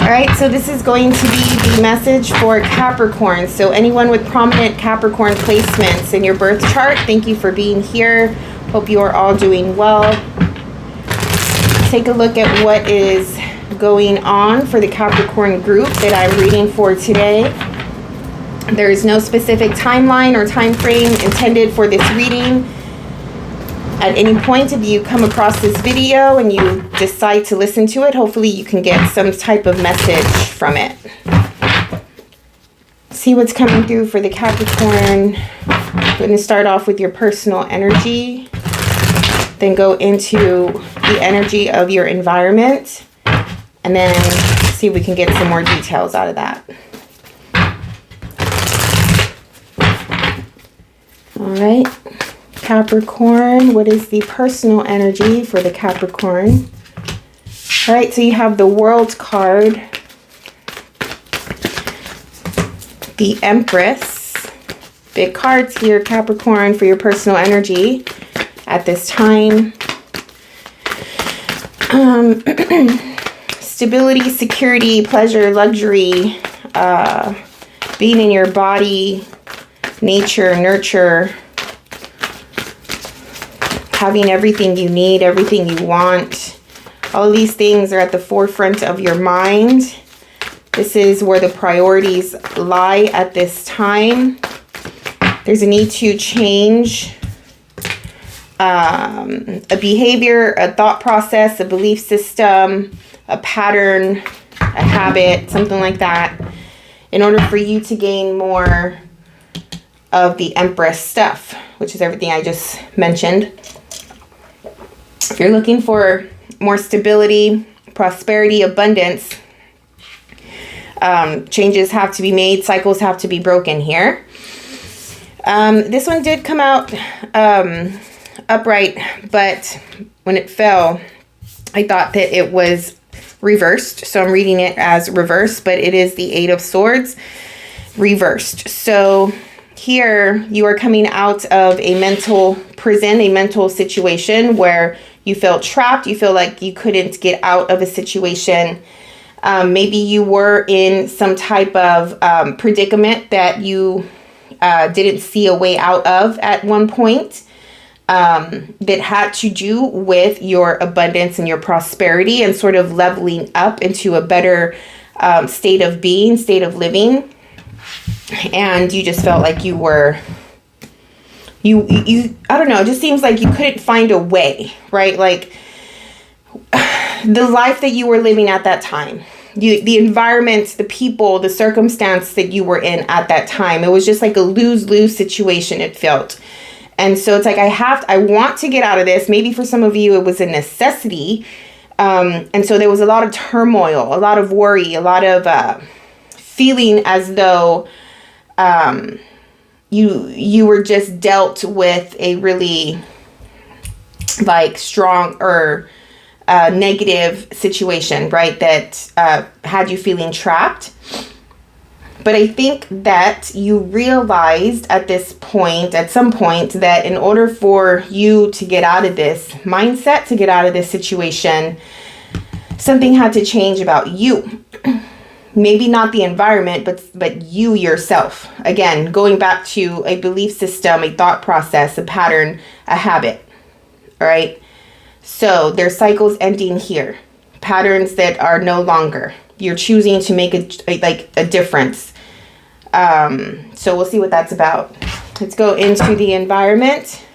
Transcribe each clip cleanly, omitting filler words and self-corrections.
All right, so this is going to be the message for Capricorn. So anyone with prominent Capricorn placements in your birth chart, thank you for being here. Hope you are all doing well. Take a look at what is going on for the Capricorn group that I'm reading for today. There is no specific timeline or time frame intended for this reading. At any point, if you come across this video and you decide to listen to it, hopefully you can get some type of message from it. See what's coming through for the Capricorn. I'm going to start off with your personal energy, then go into the energy of your environment, and then see if we can get some more details out of that. All right. Capricorn, what is the personal energy for the Capricorn? All right, so you have the World card, the Empress. Big cards here, Capricorn, for your personal energy at this time. Stability, security, pleasure, luxury, being in your body, nature, nurture, having everything you need, everything you want. All of these things are at the forefront of your mind. This is where the priorities lie at this time. There's a need to change a behavior, a thought process, a belief system, a pattern, a habit, something like that, in order for you to gain more of the Empress stuff, which is everything I just mentioned. If you're looking for more stability, prosperity, abundance, changes have to be made, cycles have to be broken here. This one did come out upright, but when it fell, I thought that it was reversed. So I'm reading it as reversed, but it is the Eight of Swords reversed. So here you are coming out of a mental prison, a mental situation where you felt trapped. You feel like you couldn't get out of a situation. Maybe you were in some type of predicament that you didn't see a way out of at one point, that had to do with your abundance and your prosperity and sort of leveling up into a better state of being, state of living. And you just felt like you were, I don't know, it just seems like you couldn't find a way, right? Like the life that you were living at that time, the environment, the people, the circumstance that you were in at that time, it was just like a lose-lose situation, it felt. And so it's like, I want to get out of this. Maybe for some of you, it was a necessity. And so there was a lot of turmoil, a lot of worry, a lot of feeling as though you were just dealt with a really like strong or negative situation, right? That had you feeling trapped. But I think that you realized at some point, that in order for you to get out of this mindset, to get out of this situation, something had to change about you. Maybe not the environment, but you yourself. Again, going back to a belief system, a thought process, a pattern, a habit. All right. So there's cycles ending here. Patterns that are no longer. You're choosing to make a difference. So we'll see what that's about. Let's go into the environment.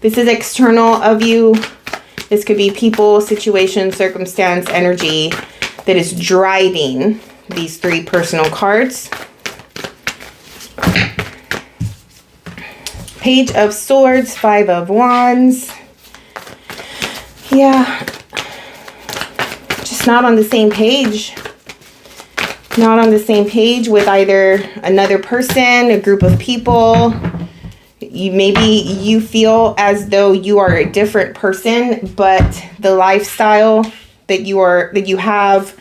This is external of you. This could be people, situation, circumstance, energy that is driving these three personal cards. Page of Swords, Five of Wands. Yeah. Just not on the same page. Not on the same page with either another person, a group of people. Maybe you feel as though you are a different person, but the lifestyle that you have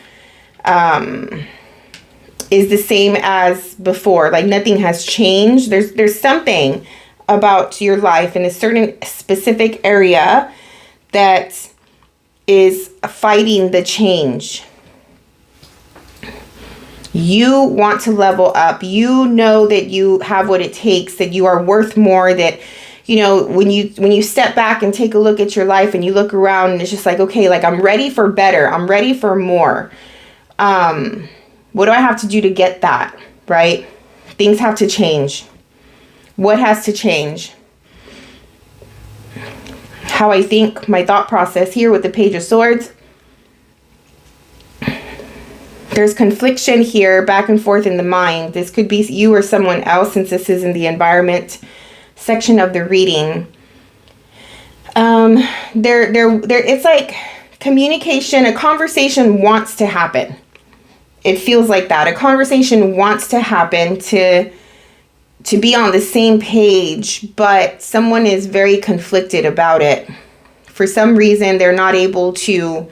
is the same as before. Like nothing has changed. There's something about your life in a certain specific area that is fighting the change. You want to level up. You know that you have what it takes, that you are worth more, that, you know, when you step back and take a look at your life and you look around and it's just like, okay, like I'm ready for better. I'm ready for more. What do I have to do to get that, right? Things have to change. What has to change? How I think, my thought process here with the Page of Swords. There's confliction here, back and forth in the mind. This could be you or someone else, since this is in the environment section of the reading. It's like communication, a conversation wants to happen. It feels like that. A conversation wants to happen to be on the same page, but someone is very conflicted about it. For some reason, they're not able to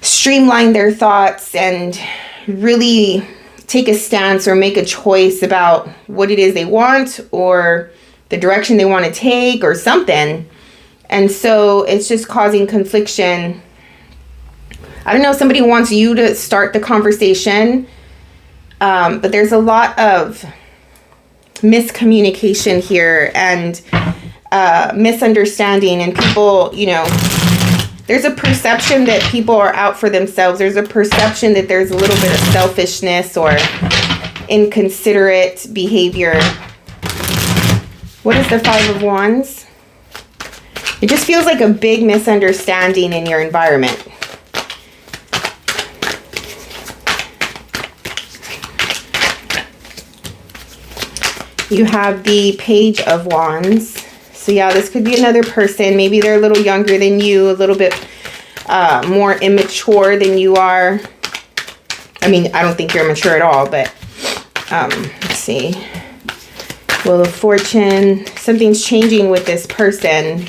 streamline their thoughts and really take a stance or make a choice about what it is they want or the direction they want to take or something. And so it's just causing confliction. I don't know, somebody wants you to start the conversation, but there's a lot of miscommunication here and misunderstanding, and people, you know, there's a perception that people are out for themselves. There's a perception that there's a little bit of selfishness or inconsiderate behavior. What is the Five of Wands? It just feels like a big misunderstanding in your environment. You have the Page of Wands. So yeah, this could be another person. Maybe they're a little younger than you, a little bit more immature than you are. I mean, I don't think you're immature at all, but let's see. Wheel of Fortune. Something's changing with this person.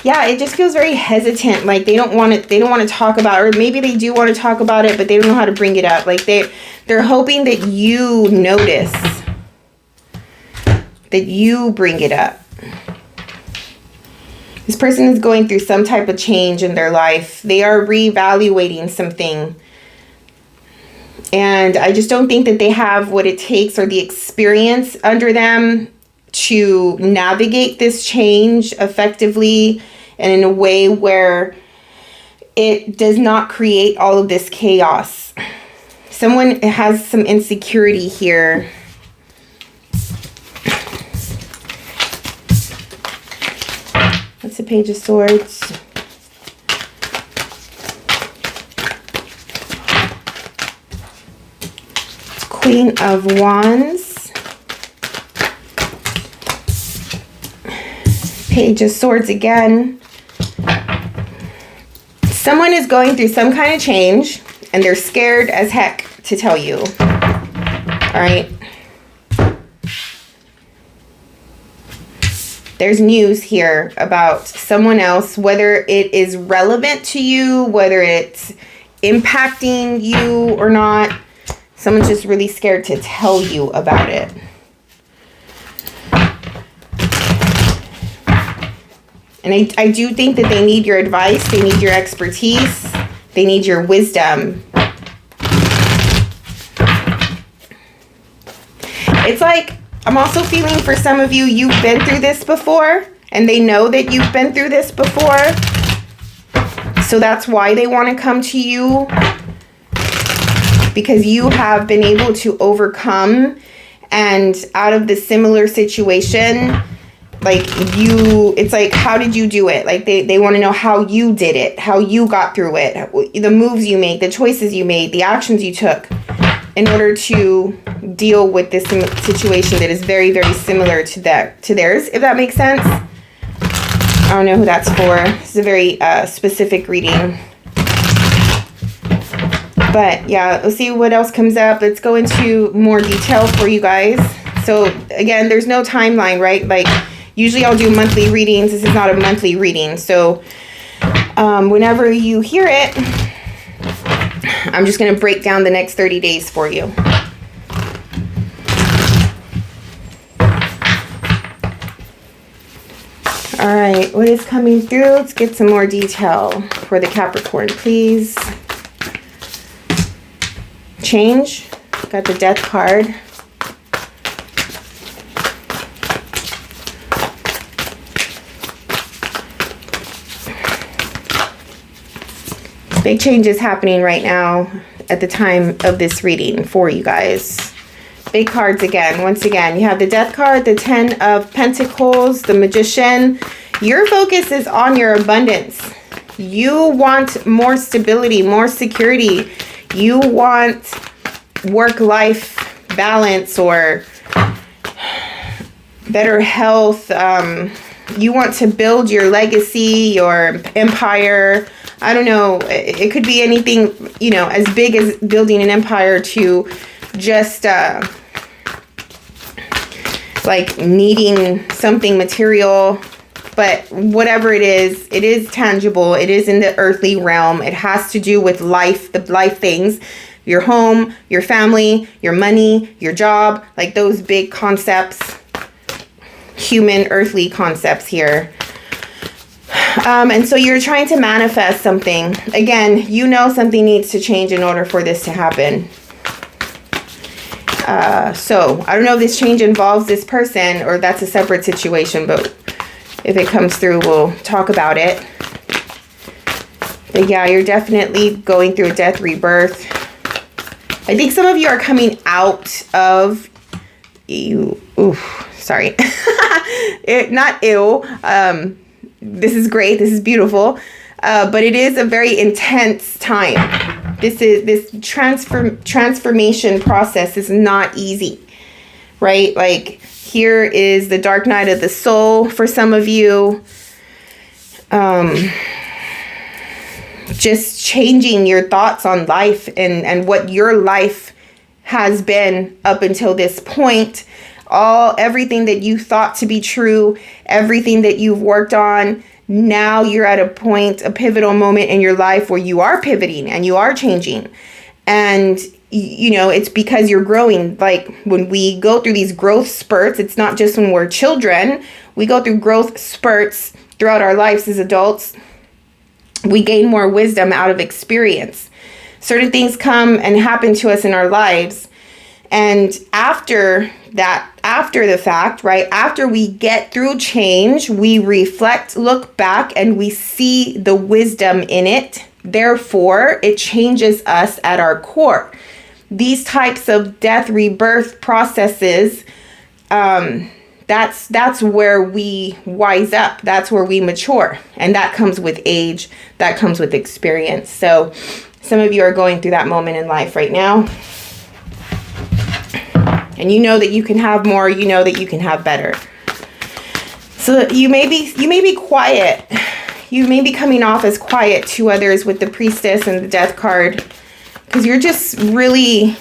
Yeah, it just feels very hesitant. Like they don't want to talk about it, or maybe they do want to talk about it, but they don't know how to bring it up. Like they're hoping that you notice, that you bring it up. This person is going through some type of change in their life. They are reevaluating something. And I just don't think that they have what it takes or the experience under them to navigate this change effectively and in a way where it does not create all of this chaos. Someone has some insecurity here. That's the Page of Swords. Queen of Wands. Page of Swords again. Someone is going through some kind of change and they're scared as heck to tell you. All right. There's news here about someone else, whether it is relevant to you, whether it's impacting you or not. Someone's just really scared to tell you about it. And I do think that they need your advice. They need your expertise. They need your wisdom. It's like, I'm also feeling for some of you, you've been through this before, and they know that you've been through this before. So that's why they want to come to you, because you have been able to overcome, and out of the similar situation, like it's like, how did you do it? Like they want to know how you did it, how you got through it, the moves you made, the choices you made, the actions you took in order to deal with this situation that is very, very similar to theirs, if that makes sense. I don't know who that's for. It's a very specific reading. But yeah, let's see what else comes up. Let's go into more detail for you guys. So again, there's no timeline, right? Like usually I'll do monthly readings. This is not a monthly reading. So whenever you hear it, I'm just going to break down the next 30 days for you. All right, what is coming through? Let's get some more detail for the Capricorn, please. Change, Got the Death card. Big changes happening right now at the time of this reading for you guys. Big cards again. Once again, you have the Death card, the 10 of Pentacles, the Magician. Your focus is on your abundance. You want more stability, more security. You want work-life balance or better health. You want to build your legacy, your empire. I don't know. It could be anything, you know, as big as building an empire to just like needing something material. But whatever it is tangible. It is in the earthly realm. It has to do with life, the life things, your home, your family, your money, your job, like those big concepts, human, earthly concepts here. And so you're trying to manifest something. Again, you know something needs to change in order for this to happen. So I don't know if this change involves this person or that's a separate situation, but if it comes through, we'll talk about it. But yeah, you're definitely going through a death rebirth. I think some of you are coming out of ew. Oof, sorry. Not ew. This is great. This is beautiful. But it is a very intense time. This transformation process is not easy, right? Like here is the dark night of the soul for some of you. Just changing your thoughts on life and what your life has been up until this point. Everything that you thought to be true, everything that you've worked on. Now you're at a point, a pivotal moment in your life where you are pivoting and you are changing. And, you know, it's because you're growing. Like when we go through these growth spurts, it's not just when we're children. We go through growth spurts throughout our lives as adults. We gain more wisdom out of experience. Certain things come and happen to us in our lives. And after that, after the fact, right, after we get through change, we reflect, look back, and we see the wisdom in it. Therefore, it changes us at our core. These types of death rebirth processes, that's where we wise up. That's where we mature. And that comes with age. That comes with experience. So some of you are going through that moment in life right now. And you know that you can have more, you know that you can have better. So you may be quiet. You may be coming off as quiet to others with the Priestess and the Death card, because you're just really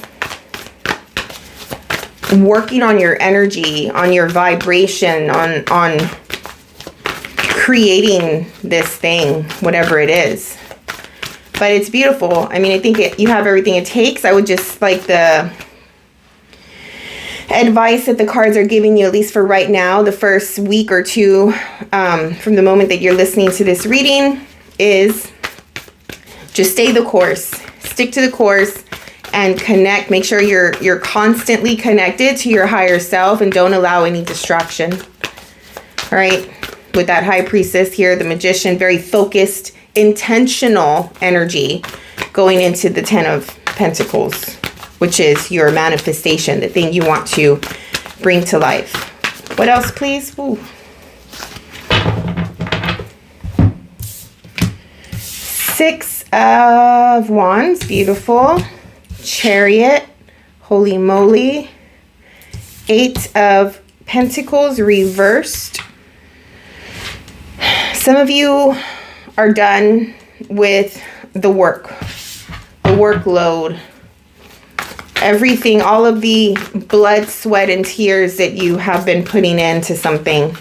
working on your energy, on your vibration, on creating this thing, whatever it is. But it's beautiful. I mean, I think you have everything it takes. I would just like the advice that the cards are giving you, at least for right now, the first week or two from the moment that you're listening to this reading, is just stay the course, stick to the course, and connect. Make sure you're constantly connected to your higher self and don't allow any distraction. All right, with that High Priestess here, the Magician, very focused, intentional energy going into the 10 of Pentacles, which is your manifestation, the thing you want to bring to life. What else, please? Ooh. 6 of Wands, beautiful. Chariot, holy moly. 8 of Pentacles, reversed. Some of you are done with the workload. Everything, all of the blood, sweat, and tears that you have been putting into something,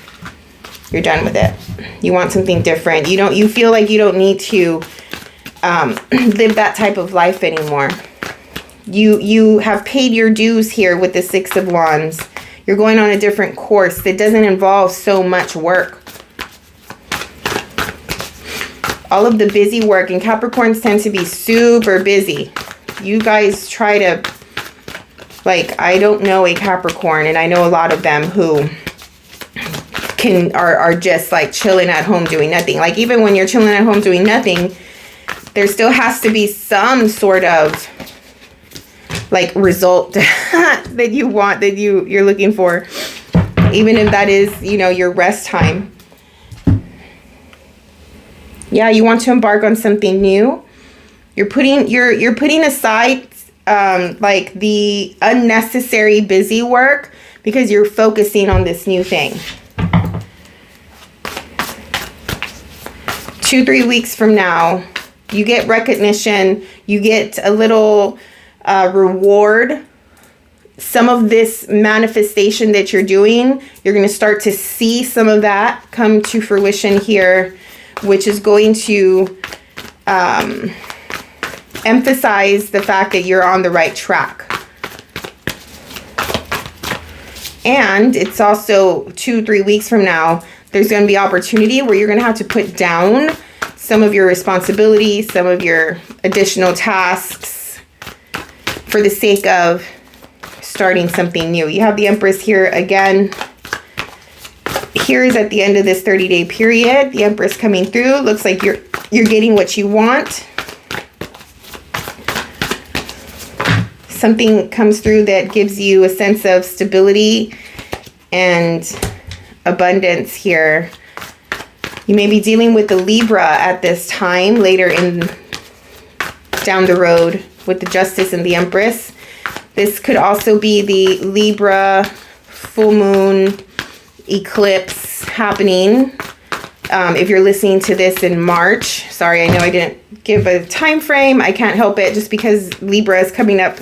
you're done with it. You want something different. You feel like you don't need to live that type of life anymore. You have paid your dues here with the 6 of Wands. You're going on a different course that doesn't involve so much work. All of the busy work, and Capricorns tend to be super busy. You guys try to Like, I don't know a Capricorn, and I know a lot of them who are just like chilling at home doing nothing. Like, even when you're chilling at home doing nothing, there still has to be some sort of like result that you want, that you're looking for, even if that is, you know, your rest time. Yeah, you want to embark on something new. You're putting aside like the unnecessary busy work because you're focusing on this new thing. 2-3 weeks from now, you get recognition, you get a little reward. Some of this manifestation that you're doing, you're going to start to see some of that come to fruition here, which is going to emphasize the fact that you're on the right track. And it's also 2-3 weeks from now, there's going to be opportunity where you're going to have to put down some of your responsibilities, some of your additional tasks for the sake of starting something new. You have the Empress here again. Here is at the end of this 30-day period. The Empress coming through. Looks like you're getting what you want. Something comes through that gives you a sense of stability and abundance here. You may be dealing with the Libra at this time, later down the road with the Justice and the Empress. This could also be the Libra full moon eclipse happening. If you're listening to this in March, sorry, I know I didn't give a time frame. I can't help it just because Libra is coming up.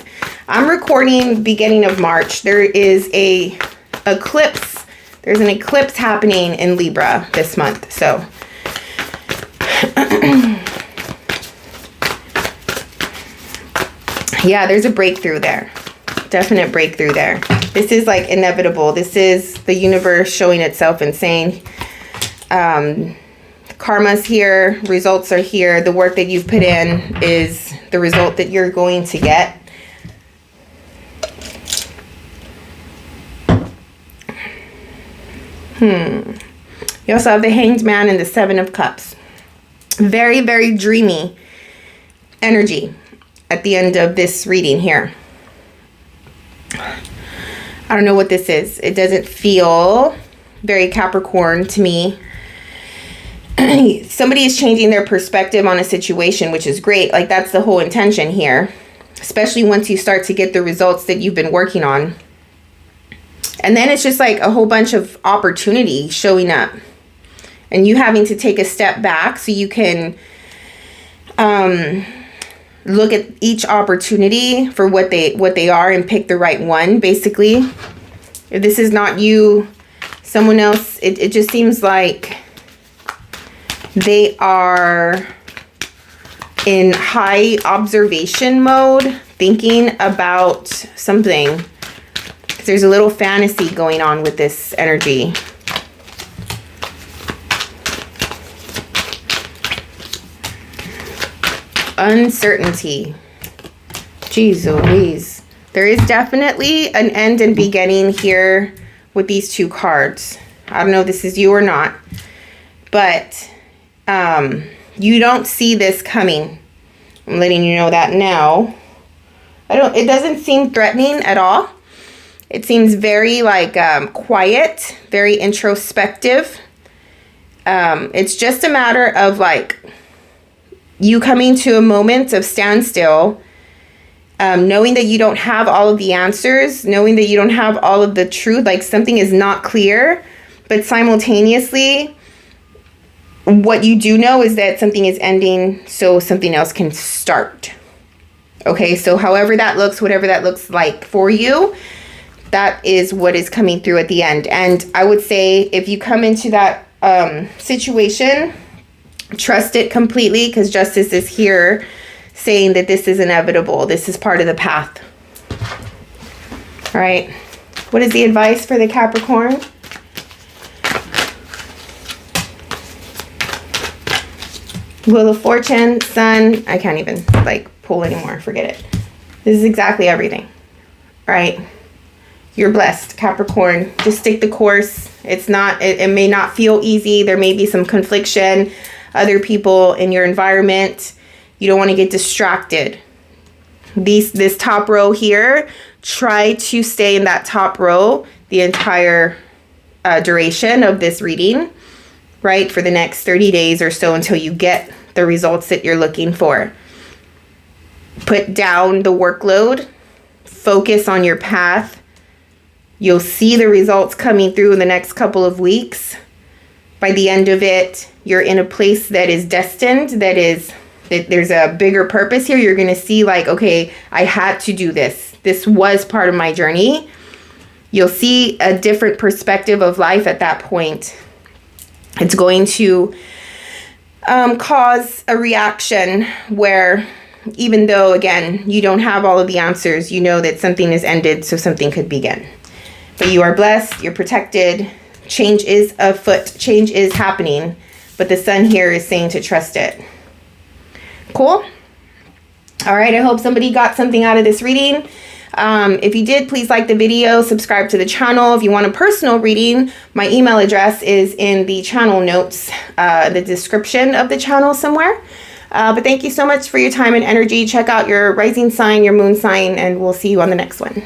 I'm recording beginning of March. There is a eclipse. There's an eclipse happening in Libra this month. So yeah, there's a breakthrough there. Definite breakthrough there. This is like inevitable. This is the universe showing itself and saying, karma's here, results are here. The work that you've put in is the result that you're going to get. You also have the Hanged Man and the Seven of Cups. Very, very dreamy energy at the end of this reading here. I don't know what this is. It doesn't feel very Capricorn to me. Somebody is changing their perspective on a situation, which is great. Like, that's the whole intention here, especially once you start to get the results that you've been working on. And then it's just like a whole bunch of opportunity showing up and you having to take a step back so you can look at each opportunity for what they are and pick the right one. Basically, if this is not you, someone else, it just seems like they are in high observation mode, thinking about something. There's a little fantasy going on with this energy. Uncertainty. Jeez Louise. There is definitely an end and beginning here with these two cards. I don't know if this is you or not, but you don't see this coming. I'm letting you know that now. It doesn't seem threatening at all. It seems very like quiet, very introspective. It's just a matter of like you coming to a moment of standstill, knowing that you don't have all of the answers, knowing that you don't have all of the truth, like something is not clear, but simultaneously, what you do know is that something is ending so something else can start. Okay, so however that looks, whatever that looks like for you, that is what is coming through at the end. And I would say if you come into that situation, trust it completely, because Justice is here saying that this is inevitable. This is part of the path. All right. What is the advice for the Capricorn? Wheel of Fortune, Sun. I can't even like pull anymore. Forget it. This is exactly everything. right? You're blessed, Capricorn. Just stick the course. It may not feel easy. There may be some confliction, other people in your environment. You don't want to get distracted. This top row here, try to stay in that top row the entire duration of this reading, right? For the next 30 days or so until you get the results that you're looking for. Put down the workload. Focus on your path. You'll see the results coming through in the next couple of weeks. By the end of it, you're in a place that is destined, that there's a bigger purpose here. You're going to see like, okay, I had to do this. This was part of my journey. You'll see a different perspective of life at that point. It's going to cause a reaction where, even though, again, you don't have all of the answers, you know that something is ended, so something could begin. But you are blessed, you're protected, change is afoot, change is happening, but the sun here is saying to trust it. Cool? All right, I hope somebody got something out of this reading. If you did, please like the video, subscribe to the channel. If you want a personal reading, my email address is in the channel notes, the description of the channel somewhere. But thank you so much for your time and energy. Check out your rising sign, your moon sign, and we'll see you on the next one.